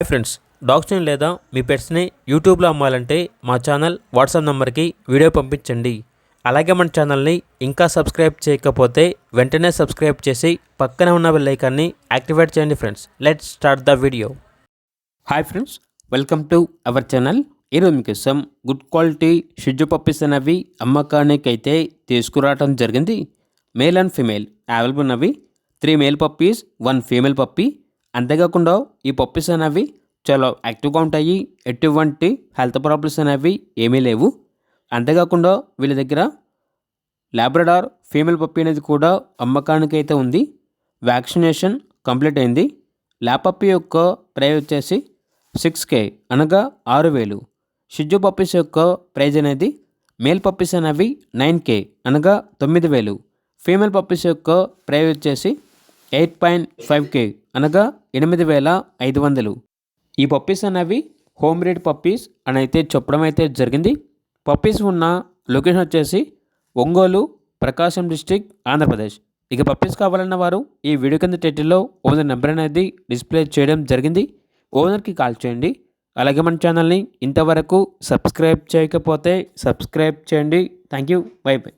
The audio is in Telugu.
హాయ్ ఫ్రెండ్స్, డాగ్స్ని లేదా మీ పెట్స్ని యూట్యూబ్లో అమ్మాలంటే మా ఛానల్ వాట్సాప్ నెంబర్కి వీడియో పంపించండి. అలాగే మన ఛానల్ని ఇంకా సబ్స్క్రైబ్ చేయకపోతే వెంటనే సబ్స్క్రైబ్ చేసి పక్కనే ఉన్న బెల్ ఐకాన్ని యాక్టివేట్ చేయండి. Friends, let's start the video. Hi friends, welcome to our channel. ఈరోజు మీకోసం గుడ్ క్వాలిటీ షిడ్జు పప్పీస్ అనేవి అమ్మకానికి అయితే తీసుకురావడం జరిగింది. మేల్ అండ్ ఫీమేల్ అవైలబుల్ ఉన్నవి. 3 మేల్ పప్పీస్, 1 ఫీమేల్ పప్పీ. అంతేకాకుండా ఈ పప్పీస్ అనేవి చాలా యాక్టివ్గా ఉంటాయి. ఎటువంటి హెల్త్ ప్రాబ్లమ్స్ అనేవి ఏమీ లేవు. అంతేకాకుండా వీళ్ళ దగ్గర లాబ్రడార్ ఫీమేల్ పప్పీ అనేది కూడా అమ్మకానికి అయితే ఉంది. వ్యాక్సినేషన్ కంప్లీట్ అయింది. ల్యాబ్ పప్పీ యొక్క ప్రైస్ వచ్చేసి 6K అనగా 6,000. షిడ్జు పప్పీస్ యొక్క ప్రైజ్ అనేది మేల్ పప్పీస్ అనేవి 9K అనగా 9,000. ఫీమేల్ పప్పీస్ యొక్క ప్రైజ్ వచ్చేసి 8.5K అనగా 8,500. ఈ పప్పీస్ అనేవి హోమ్ బ్రీడ్ పప్పీస్ అని అయితే చెప్పడం అయితే జరిగింది. పప్పీస్ ఉన్న లొకేషన్ వచ్చేసి ఒంగోలు, ప్రకాశం డిస్టిక్, ఆంధ్రప్రదేశ్. ఇక పప్పీస్ కావాలన్న వారు ఈ వీడియో కింద టైటిల్లో ఓనర్ నెంబర్ అనేది డిస్ప్లే చేయడం జరిగింది. ఓనర్కి కాల్ చేయండి. అలాగే మన ఛానల్ని ఇంతవరకు సబ్స్క్రైబ్ చేయకపోతే సబ్స్క్రైబ్ చేయండి. Thank you. By by.